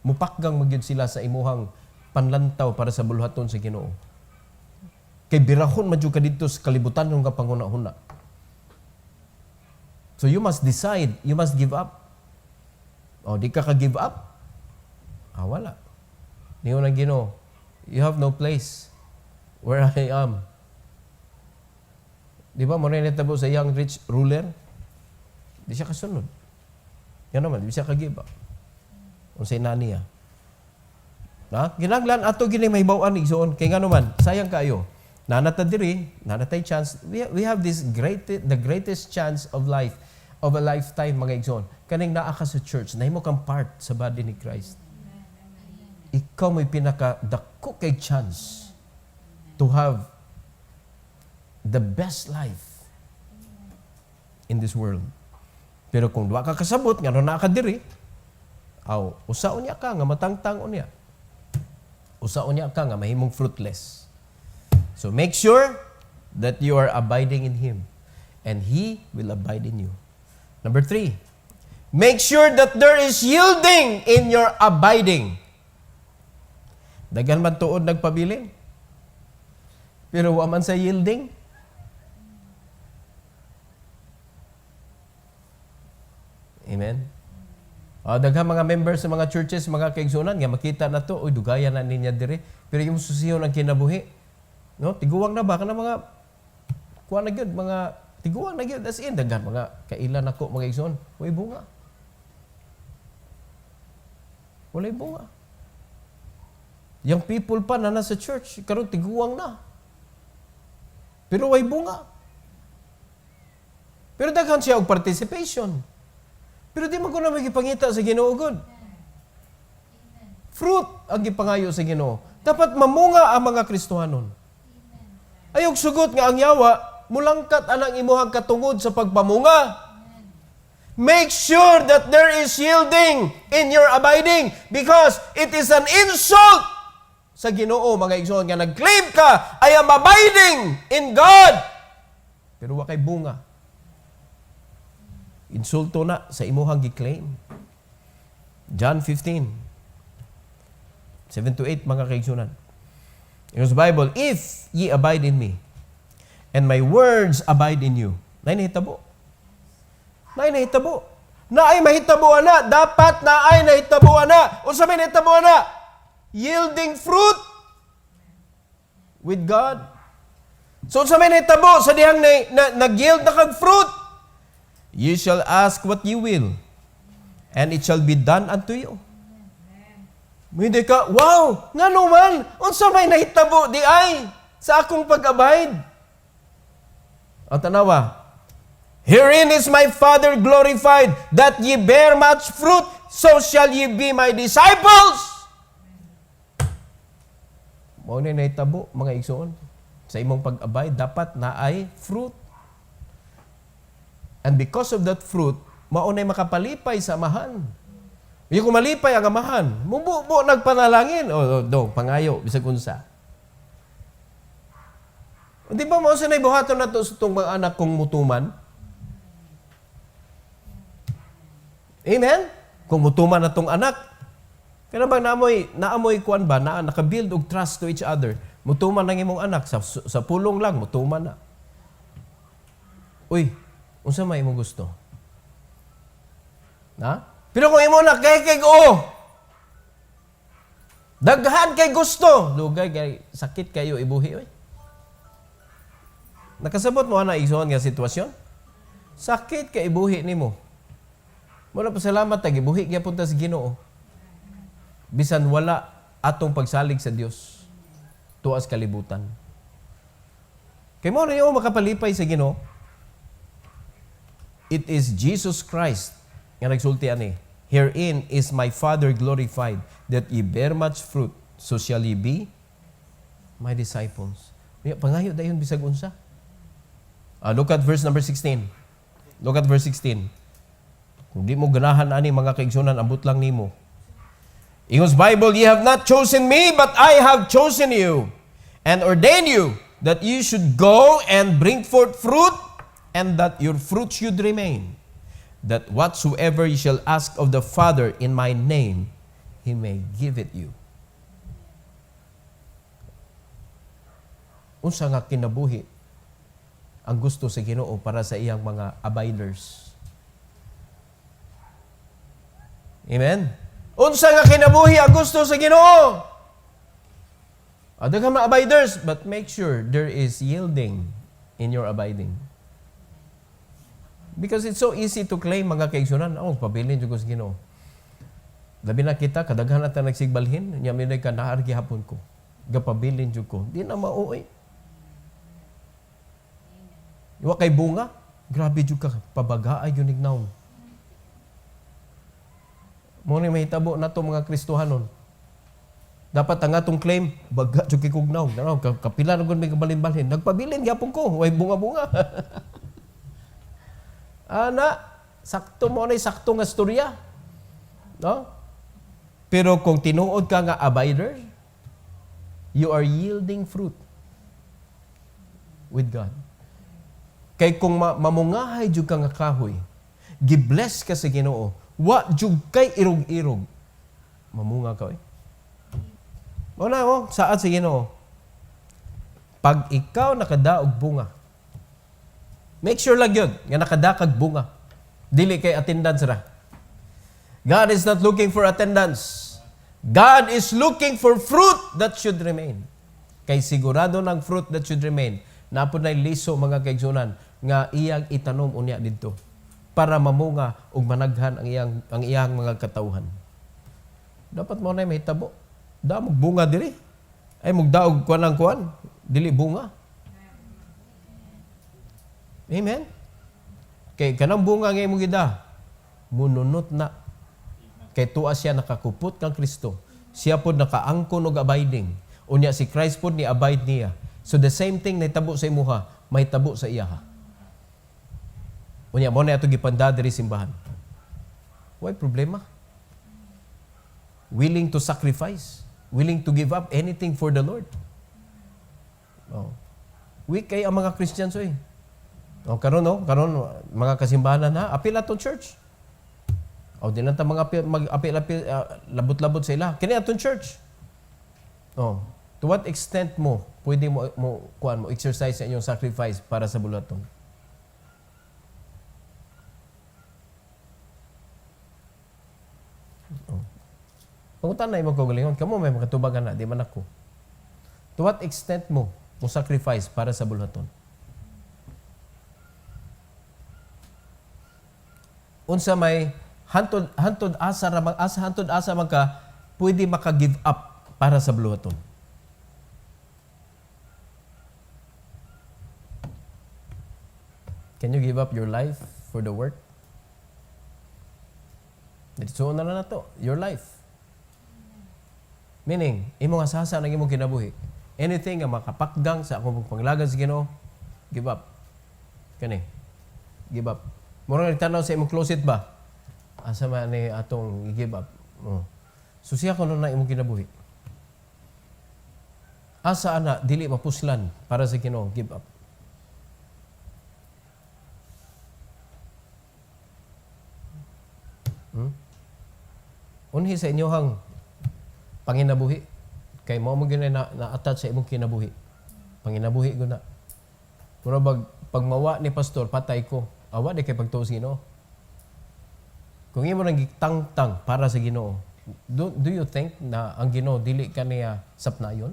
mupakgang magyud sila sa imuhang panlantaw para sa buluhaton sa Ginoo. Kay birahon madyo ka dito sa kalibutan ng kapanguna-huna. So you must decide, you must give up. O, di ka give up? Wala. Niyo na Ginoo, you have no place where I am. Di ba, muna natabo sa young rich ruler? Di siya kasunod. Yan naman, di siya give up. Kung sa inani niya. Ginaglan ato gini may bawaan igsoon. Kaya nga naman, sayang kayo. Nanata diri, nanatay chance. We have this the greatest chance of life, of a lifetime, mga igsoon. Kaning naa ka sa church, nahimo kang part sa body ni Christ. Ikaw may pinakadako kay chance to have the best life in this world. Pero kung duwa ka kasabot, nga na ka diri, usaon niya ka, nga matangtang niya. Usaon niya ka, nga mahimong fruitless. So make sure that you are abiding in Him, and He will abide in you. Number 3, make sure that there is yielding in your abiding. Daghan man tuod nagpabilin, pero wa man sa yielding. Amen. Daghang mga members sa mga churches, mga kaigsunan, nga makita na to, dugayan na niya dire. Pero yung susiyon ang kinabuhi, no? Tiguwang na ba? Kana mga, kuha na gyud, mga, tiguwang na gyud, as in, daghan, mga kailan ako, mga kaigsunan, way bunga. Walay bunga. Yung people pa na nasa church, karon tiguwang na. Pero way bunga. Pero daghan siya og participation. Pero di man ko na magipangita sa Ginoo gud. Fruit ang gipangayo sa Ginoo. Dapat mamunga ang mga Kristohanon. Ayog sugot nga ang yawa, mulangkat anang imuhang katungod sa pagpamunga. Make sure that there is yielding in your abiding, because it is an insult sa Ginoo, mga igsoon, nga nag-claim ka, I am abiding in God. Pero wa kay bunga. Insulto na sa imuhang gi-claim. John 15, 7-8, mga kaigsunan. In the Bible, if ye abide in me, and my words abide in you. Naay nahitabo. Naay nahitabo. Naay mahitabo ana. Dapat naay nahitabo ana. Unsa may nahitabo ana? Yielding fruit with God. So sa may nahitabo, sa dihang nag-yield na kag fruit, you shall ask what you will, and it shall be done unto you. Hindi ka, wow, nga naman, unsa may nahitabo di ay sa akong pag-abide. Ang tanawa, herein is my Father glorified, that ye bear much fruit, so shall ye be my disciples. Mao na nahitabo, mga igsoon, sa imong pag-abide, dapat naay fruit. And because of that fruit, mao na makapalipay sa amahan. Yung kung malipay ang amahan, mububo nagpanalangin, pangayo, bisag unsa. Di ba mao sa naibuhaton na to sa itong mga anak kong mutuman? Amen? Kung mutuman na itong anak, kaya bang naamoy kuan ba, nakabuild og trust to each other. Mutuman ng imong anak, sa pulong lang, mutuman na. Uy, unsa may imong gusto? Na? Pero kung imo na kay daghan kay gusto, lugay kay sakit kayo ibuhi oy. Nakasabot mo ana igsoon nga sitwasyon? Sakit kay ibuhi nimo. Muna pasalamat tag ibuhi gyapon ta sa Ginoo. Bisan wala atong pagsalig sa Dios tuas kalibutan. Kay mo niyo makapalipay sa Ginoo. It is Jesus Christ nga nagsulti ani. Herein is my Father glorified, that ye bear much fruit, so shall ye be my disciples. Pangayo dayon bisag unsa. Look at verse number 16. Look at verse 16. Kung di mo ganahan ani mga kaigsunan, ambot lang nimo. In His Bible, ye have not chosen me, but I have chosen you, and ordain you that you should go and bring forth fruit, and that your fruit should remain, that whatsoever you shall ask of the Father in my name, He may give it you. Unsa nga kinabuhi ang gusto sa Ginoo para sa iyang mga abiders? Amen? Unsa nga kinabuhi ang gusto sa Ginoo? Ada ka mga abiders, but make sure there is yielding in your abiding. Because it's so easy to claim mga kaigsunan, pabilin dyan ko sa Ginoo. Labi na kita, kadaghan natin nagsigbalhin, niya minay ka, naargi hapon ko. Gapabilin dyan ko. Di na mauoy. Iwa kay bunga, grabe dyan ka, pabagaay yun ignaw. Muna may hitabo na ito mga Kristohanon. Dapat ang atong claim, baga dyan kikugnaw. Kapila na may kabalin-balhin. Nagpabilin, yapon ko, way bunga-bunga. Ana, sakto mo na sakto nga storya. No? Pero kung tinuod ka nga abider, you are yielding fruit with God. Kay kung mamungahay jud ka nga kahoy, gibless ka sa Ginoo, wa jud kay irog-irog, mamunga ka Muna saad sa Ginoo. Pag ikaw nakadaog bunga, make sure lang yun, nga nakadakag bunga. Dili kay attendance ra. God is not looking for attendance. God is looking for fruit that should remain. Kay sigurado ng fruit that should remain. Napod na liso mga kaigsunan nga iyang itanom unya dito para mamunga ug managhan ang iyang mga katawhan. Dapat mo na may tabo. Damog bunga diri. Ay mugdaog kuan ang kuan, dili bunga. Amen. Kay kanang bunga nga imong gida, mununot na. Kay tuwa siya nakakupot kang Kristo. Siya pod nakaangkon og abiding. Unya si Christ pod ni abide niya. So the same thing na itabo sa imuha, may tabo sa iya. Unya mo na ato gipanda diri simbahan. Why problema? Willing to sacrifice, willing to give up anything for the Lord. Oh. Weak kay ang mga Christians karon mga kasimbahan na apil aton church. Di lang ta mga apil labot-labot sa ila. Kini aton church. To what extent mo pwede mo exercise sa inyong sacrifice para sa bulaton? Pangutan na imong kaugalingon, kamo may makatubagan na, di man ako. To what extent mo sacrifice para sa bulaton? Unsa may hantod asa man ka pwede maka-give up para sa bulaton? Can you give up your life for the work? Dito na to, your life. Meaning, imong asasa ng imong kinabuhi. Anything nga makapakgang sa akong panglagan sa Ginoo, give up. Kani, give up. Mura nga tanaw sa imong closet ba? Asa man ni atong i-give up. So siya kuno na imong kinabuhi. Asa ana dili mapuslan para sa Ginoo, give up. Unhi sa inyohang panginabuhi kay mao mo gyud na-attach sa imong kinabuhi. Panginabuhi gud na. Mura pag mawa ni pastor patay ko. Awa di kay pagtuo sa Ginoo. Kung imo nang gitangtang para sa Ginoo, do you think na ang Ginoo dili kaniya sapnayon?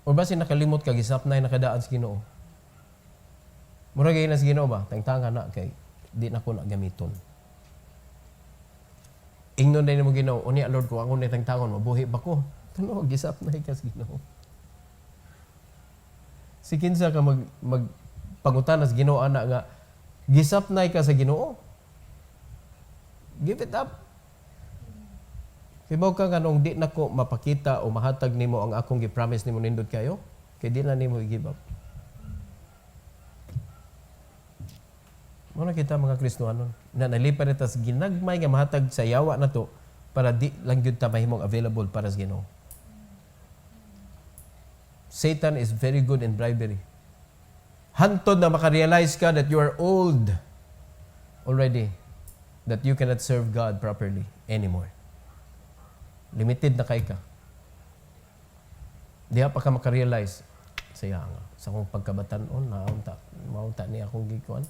O basin nakalimot ka gisapnay nakadaan sa Ginoo? Mura gyud na sa Ginoo ba? Tangtangan na kay di na ko na gamiton. Ingnon na mo Ginoo, unya Lord ko ako ni tangtangon mabuhi ba ko? Tuno gisapnay ka sa Ginoo. Si kinsa ka mag pangutanas Ginoo ana nga gisapnay ka sa Ginoo. Give it up. Kibaw ka kanong di nako mapakita o mahatag nimo ang akong gi-promise nimo nindot kayo, kay di na nimo i-give up. Muna kita mga Kristohanon na nalipad ita sa ginagmay nga mahatag sa yawa na to para di lang yun ta mahimong available para sa Ginoo. Satan is very good in bribery. Hantod na makarealize ka that you are old already, that you cannot serve God properly anymore. Limited na kay ka. Diha pa ka makarealize, sayang, sa akong pagkabatanon, maunta ni akong gikuan.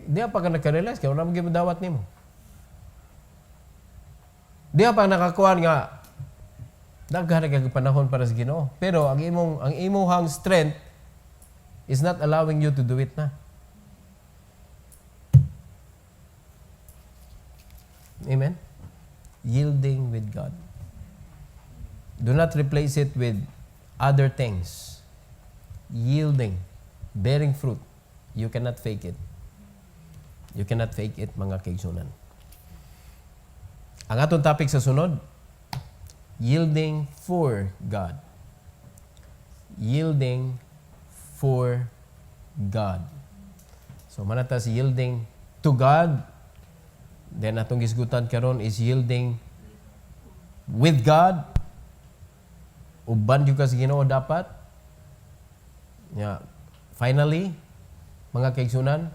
Diha pa ka nakarealize, kaya wala mong dawat nimo. Diha pa nakakuan nga, daghan kag panahon para sa Ginoo. Pero ang imong strength is not allowing you to do it na. Amen? Yielding with God. Do not replace it with other things. Yielding. Bearing fruit. You cannot fake it. You cannot fake it, mga kaigsunan. Ang atong topic sa sunod, yielding for God. Yielding for God. So, manatas yielding to God. Then, atong gisgutan karon is yielding with God. Uban yung sa Ginoo dapat. Yeah. Finally, mga kaigsunan,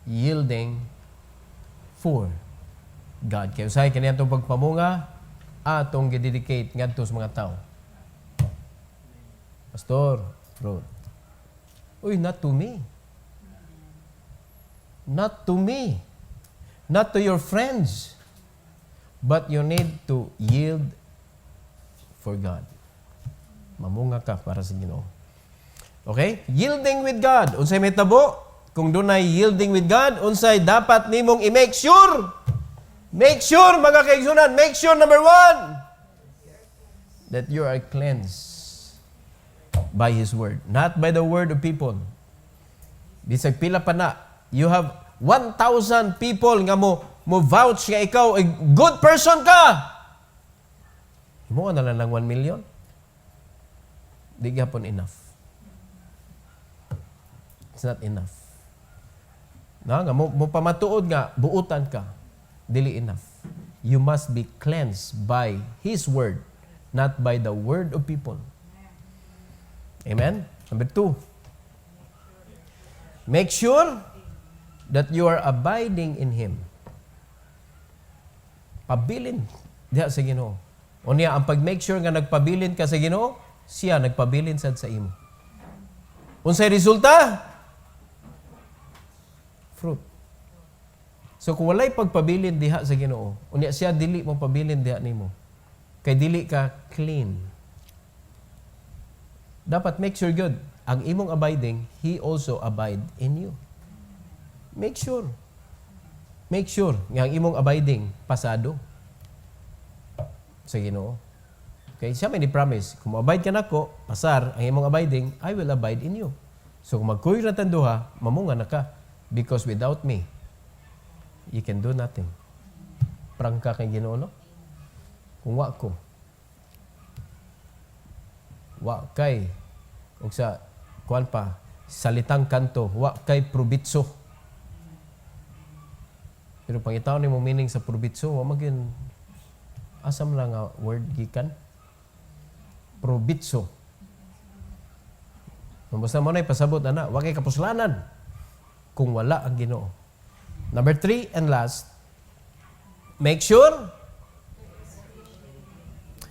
yielding for God. Kaya usay kaniya itong pagpamunga atong gidedicate ngadto sa mga tao. Pastor, bro. Uy, not to me. Not to me. Not to your friends. But you need to yield for God. Mamunga ka para sa Ginoo. Okay? Yielding with God. Unsay may tabo? Kung dunay yielding with God, unsay dapat nimong i-make sure? Make sure, mga kaigsunan, make sure, number 1, that you are cleansed by His Word. Not by the word of people. Bisag pila pa na, you have 1,000 people nga mo vouch nga ikaw, a good person ka. Mo na lang 1 million. Di gapon enough. It's not enough. Nga mo pamatuod nga, buutan ka. Dili enough. You must be cleansed by His Word, not by the word of people. Amen? Number 2. Make sure that you are abiding in Him. Pabilin diha sa Ginoo. O niya, ang pag-make sure nga nagpabilin ka sa Ginoo, siya nagpabilin sad sa imo. Unsay resulta? Fruit. So kung walay pagpabilin diha sa Ginoo, unya siya dili mo pabilin diha nimo. Kay dili ka clean. Dapat make sure good. Ang imong abiding, He also abide in you. Make sure. Make sure nga ang imong abiding pasado sa Ginoo. Okay, siya may ni-promise, kung abide ka nako, pasar ang imong abiding, I will abide in you. So kung magkuy ra tanduha, mamunga na ka. Because without me, you can do nothing. Prangka kay Ginoo, no? Kung wa ko, wa kay, ug sa kuan pa, salitang kanto, wa kay probitso. Pero pangitaw ni mo meaning sa probitso, wa magin asam lang nga word gikan. Probitso. Basta mo na ipasabot, ana, wa kay kapuslanan kung wala ang Ginoo. Number 3 and last, make sure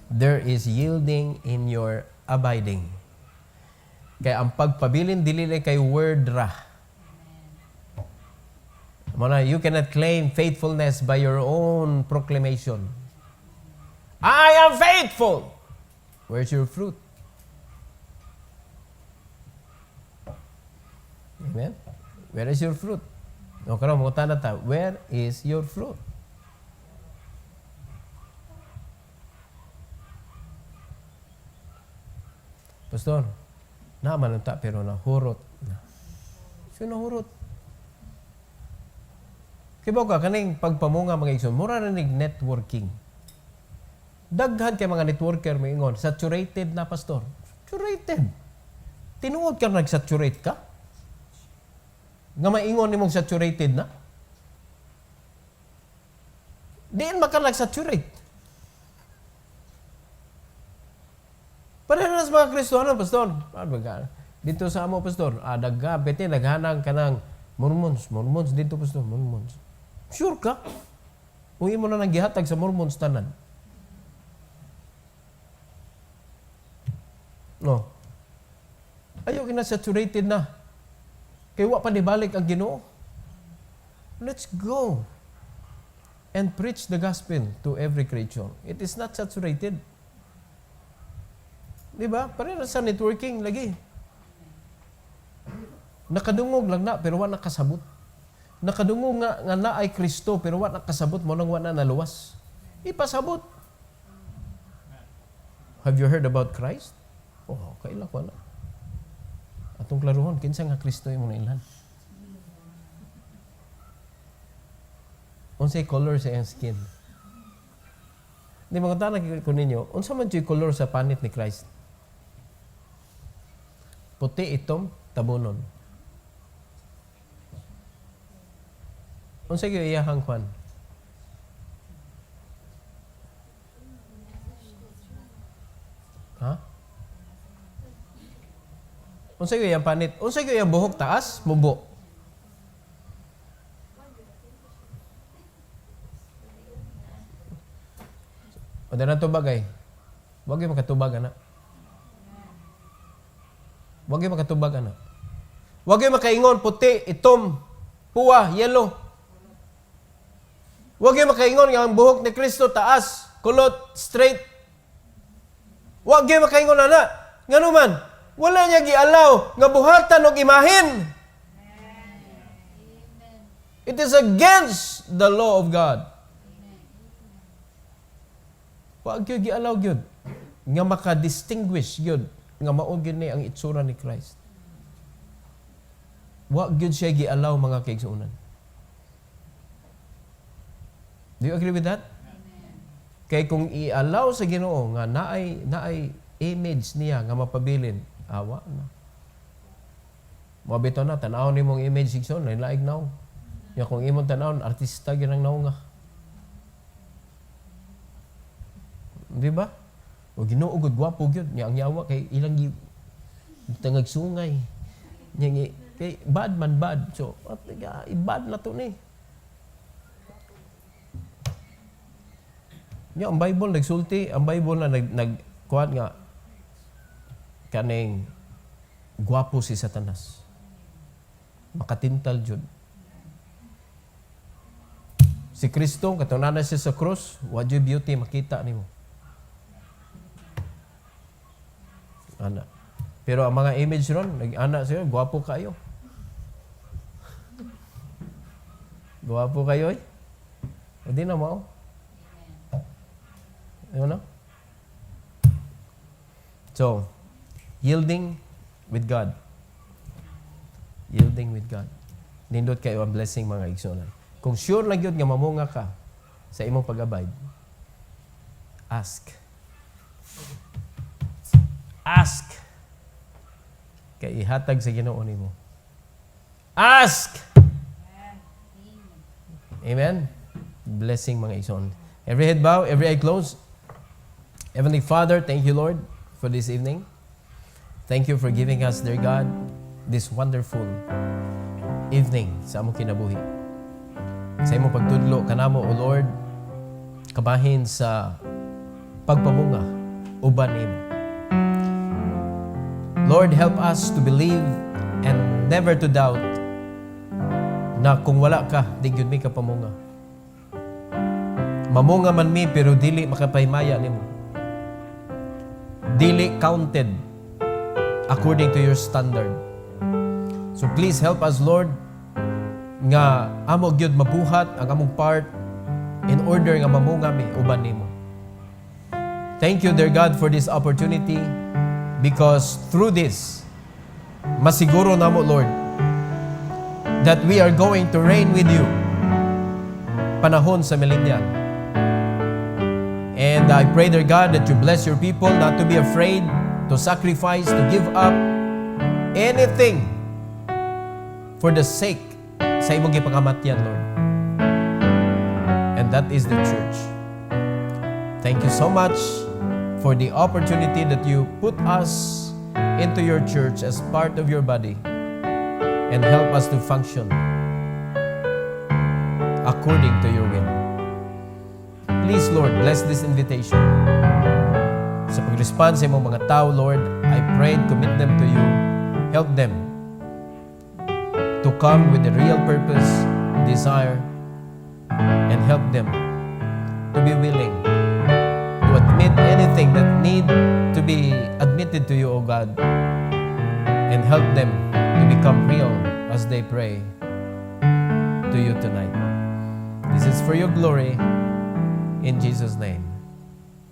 there is yielding in your abiding. Kaya ang pagpabilin dili kay word ra. Muna, you cannot claim faithfulness by your own proclamation. I am faithful. Where's your fruit? Amen? Where is your fruit? O karon mo tanong ta, where is your fruit? Pastor, naman ta pero nahurot na. So nahurot. Kibaw ka kaning pagpamunga mga igsoon, mura na nig networking. Daghan kay mga networker may ingon, saturated na pastor. Saturated. Tinuod ka nag-saturate ka? Nga maingon nimong saturated na? Diin maka nag-saturate. sa mga Kristiyano, pastor. Dito sa amo, pastor. Pwede naghanang ka ng Mormons dito, pastor. Mormons. Sure ka? Kung imo na nang gihatag sa Mormons tanan. No. Ayaw kinasaturated na. Kaya wa pa nibalik ang Ginoo. Let's go and preach the gospel to every creature. It is not saturated. Di ba? Pareho sa networking lagi. Nakadungog lang na, pero wala nakasabot. Nakadungog nga na ay Kristo, pero wala nakasabot mo nang wala naluwas. Ipasabot. Have you heard about Christ? Oh, kaila ko na. Atong klaruhon, kinsa nga Kristo yung mga ilan. Unsay color sa iyang skin. Di mga tanag ko ninyo, unsa man yung color sa panit ni Christ? Puti, itom, tabunon. Unsay yung iyahang kwan? Ha? Unsay yung panit? Unsay yung buhok taas, mubo? O na tubagay. Wag yung makatubag, anak. Wag yung makatubag, anak. Wag yung makaingon, puti, itom, puwa, yellow. Wag yung makaingon nga ang buhok ni Kristo taas, kulot, straight. Wag yung makaingon, anak. Nga naman, wala niya gialaw nga buhatan og imahin. It is against the law of God. Wag gyud gialaw gyud nga maka-distinguish gyud nga mao gyud ni ang itsura ni Christ. Wag gyud siya gialaw mga kaigsuonan. Do you agree with that? Amen. Kay kung i-allow sa Ginoo nga naay image niya nga mapabilin, awa na. Mabito na tan-aw nimong image sigson laig now. Ya kung imong tan-aw artista gyud ang naunga. Di ba? O Ginoo gud gwapo gyud nya ang yawa kay ilang tangag sungay. Nya kay bad man bad. So bad na to ni. Nya ang Bible nagsulti, ang Bible na nagkuhat nga kaning gwapo si Satanas. Makatintal jud. Si Kristo katunanan siya sa cross, wa jud beauty makita nimo. Ana. Pero ang mga image ron, nag-ana sa'yo, gwapo kayo. Gwapo kayo eh. Hindi na mo. Ano? So, yielding with God. Yielding with God. Nindot kayo ang blessing mga igsonan. Kung sure lang yun nga mamunga ka sa imong pag-abide, ask. Ask. Kay ihatag sa Ginoo nimo. Ask. Amen. Blessing mga igsoon. Every head bow, every eye closed. Heavenly Father, thank you, Lord, for this evening. Thank you for giving us, dear God, this wonderful evening sa among kinabuhi. Sa imong pagtudlo kanamo, O Lord, kabahin sa pagpamunga uban nimo. Lord, help us to believe and never to doubt na kung wala ka, di gyud mi ka pamunga. Mamunga man mi pero dili makapahimaya nimo. Dili counted according to your standard. So please help us, Lord, nga amo gyud mabuhat ang among part in order nga mamunga mi uban nimo. Thank you, dear God, for this opportunity. Because through this, masiguro namo, Lord, that we are going to reign with you panahon sa millennial. And I pray, dear God, that you bless your people not to be afraid to sacrifice, to give up anything for the sake sa imong gipakamatyan, Lord. And that is the church. Thank you so much for the opportunity that you put us into your church as part of your body and help us to function according to your will. Please, Lord, bless this invitation. Sa pag-respond sa imong mga tao, Lord, I pray and commit them to you. Help them to come with the real purpose, desire, and help them to be willing to admit anything that need to be admitted to you, O God, and help them to become real as they pray to you tonight. This is for your glory. In Jesus' name,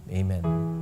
amen.